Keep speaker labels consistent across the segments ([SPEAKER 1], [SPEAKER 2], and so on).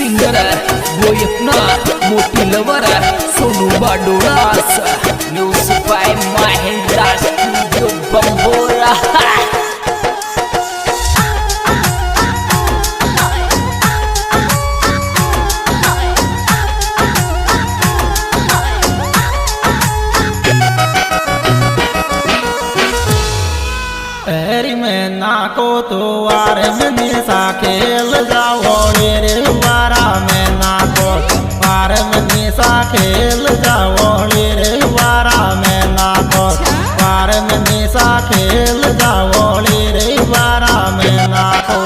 [SPEAKER 1] Singer वो अपना मोटी लवर सोनू बाडोलास music by Mahendra studio Bambora.
[SPEAKER 2] हरी में नाको तो वार में निशा खेल जाओ रे वारा में नाको वार में निशा खेल जाओ रे वारा में नाको वार में निशा खेल जाओ रे वारा में नाको।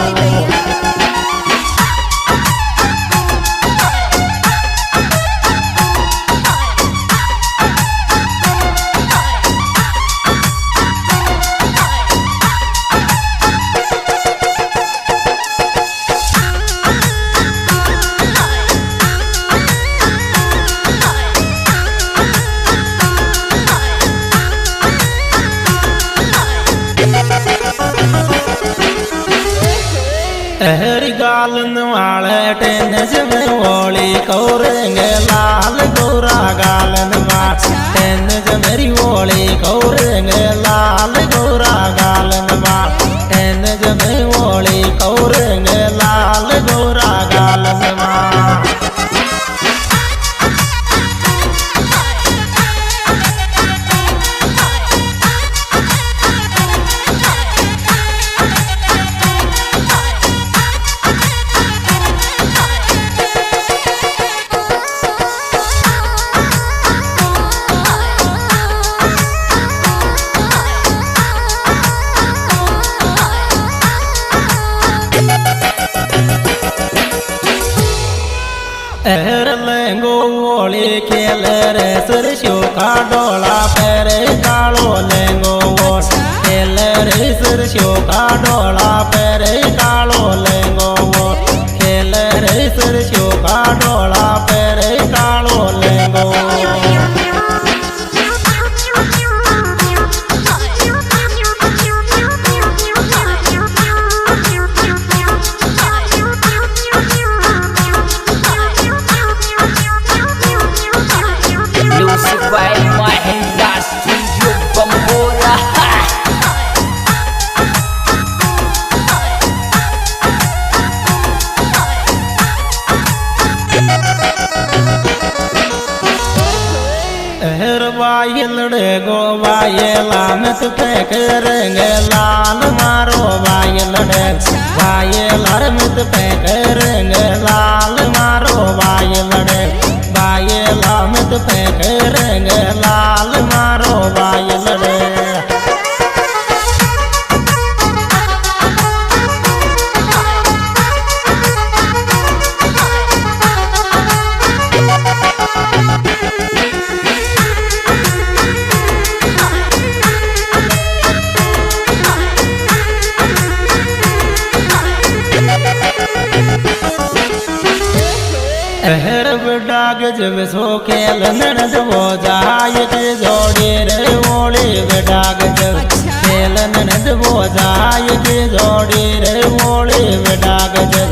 [SPEAKER 2] हरी गालन वाले टेन जब ओली कौरेंगे लाल गोरा गालन मार टेन जब मेरी ओली कौरेंगे लाल गोरा गालन मार टेन जब ओली कौरेंगे लाल गोरा गालन मार। लेंगो ओली खेल रे सरसों का डोला पैरे कालो लेंगो ओल खेल रे सरसों का डोला पैरे कालो लेंगो ओल खेल रे सरसों का डोला पैरे कालो लेंगो।
[SPEAKER 1] Music by Mahendra studio Bambora.
[SPEAKER 2] वायल रे गो वायला में तो करेंगे लाल मारो वायल रे वायल में तो करेंगे लाल मारो वायल रे वायला में तो करेंगे लाल मारो वायल रे। हर डाग जब सो खेल ननद वो जाय के जोड़ी रे ओली डाग जब खेल ननद वो जाय के जोड़ी रे ओली डाग जब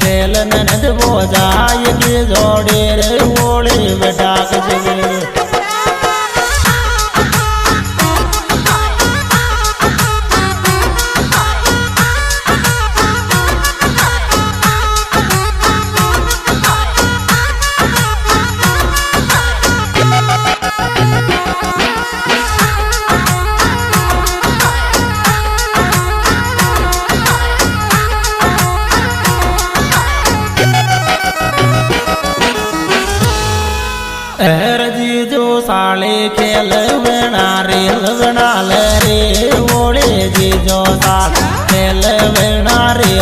[SPEAKER 2] खेल ननद वो जाय के जोड़ी रे ओली डाग जब। जी जो साले खेल बना रे ओले जी जो साल खेल बना रे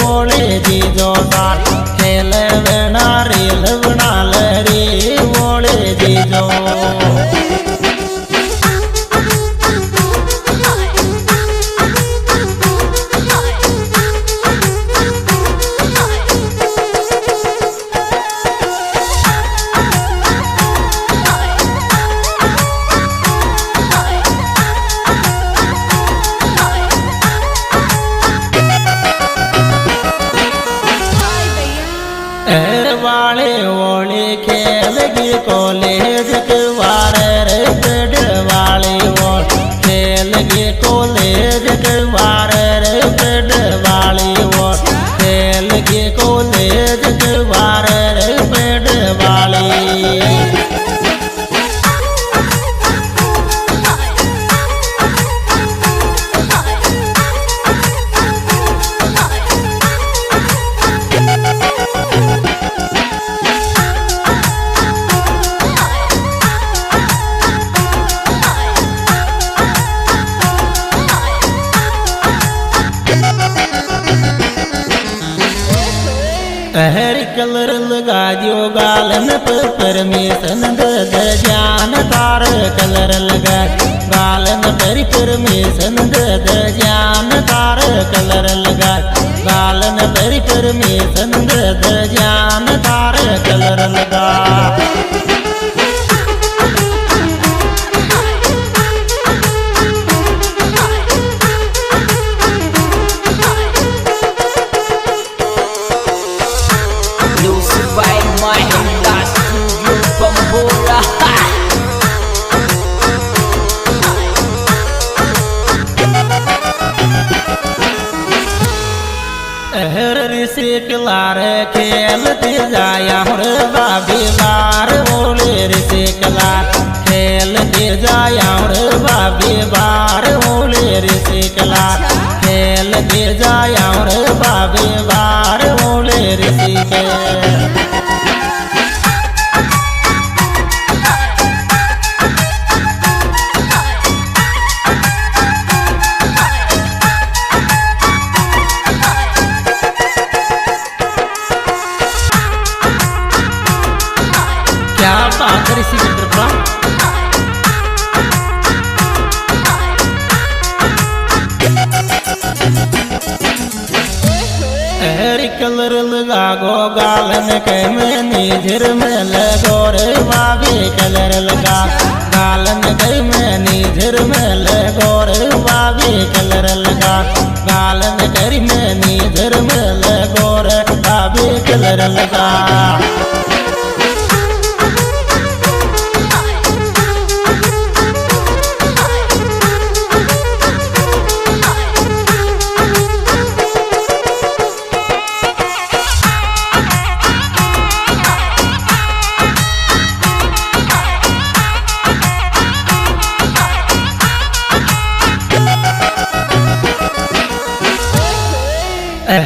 [SPEAKER 2] ओले जी जो साल खेल बना रे ओले जी जो। गे कॉलेज के वारे रे पेड़ वाली वो खेल गे कॉलेज के वारे रे पेड़ वाली वो खेल गे कॉलेज के वारे रे पेड़ वाली। हर कलर लगा दियो गालन पर परमेशन दे जान तार कलर लगा गालन पर परमेशन दे जान तार कलर लगा गालन पर परमेशन दे जान तार कलर लगा। हर ऋषि कलार खेलते जाया रे बाबी बार बोले ऋषि कलार खेलते जाया रे बाबी बार बोले ऋषि कलार खेलते जाया रे बाबी बार बोले ऋषि के। क्या बात है ऋषि चित्रपा हर कलर लगा गो गालन के में नीझर में लगो रे बाबी कलर लगा गालन के में नीझर में लगो रे बाबी कलर लगा गालन कर में नीझर में लगो रे बाबी कलर लगा।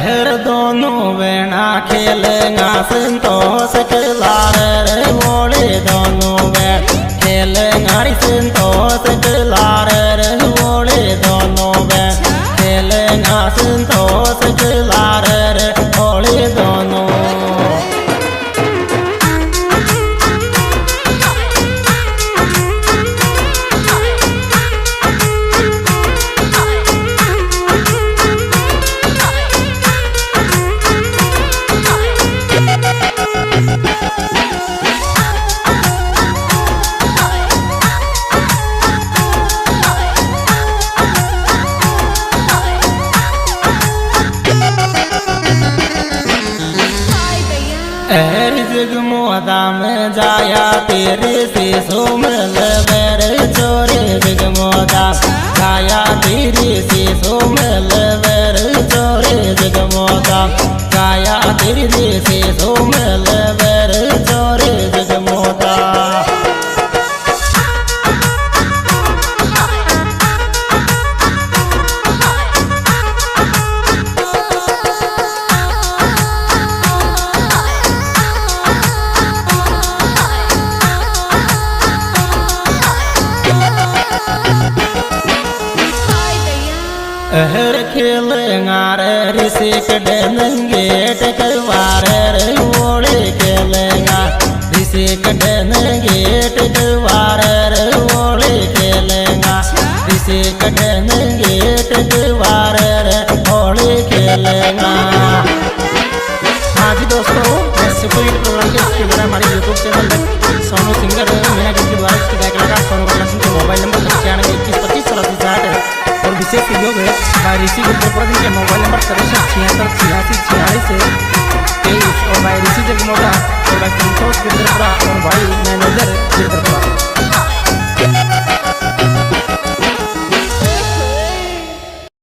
[SPEAKER 2] हर दोनों वेणा खेलेंगा संतोष के लारे रे बोले दोनों वेण खेलेंगा संतोष के लारे रे बोले दोनों वेण खेलेंगा संतोष के लारे रे बोले दोनों। जगमोदा में जाया तेरे से सोमल बर चोरे जगमोदा जाया तेरे से सोमल बर चोरे जगमोदा जाया तेरे से सोमल बर चोरे जगमोदा। हर खेलेंगा रे ऋषि कड़े नंगेट करवार रे ओले खेलेंगा ऋषि कड़े नंगेट करवार रे ओले खेलेंगा ऋषि कड़े नंगेट करवार रे ओले खेलेंगा। हाँ जी दोस्तों, मैं सुपर प्रोग्राम के इसके द्वारा हमारे YouTube channel Sonu singer Meena गिल के द्वारा इसके बैक लगा सोनू का मोबाइल नंबर 912525 और विशेष सहयोग है भाई ऋषि गुप्तपुर के मोबाइल नंबर 63 76 86 46 23 और भाई ऋषि जगमोदा संतोष गिरद्रा और भाई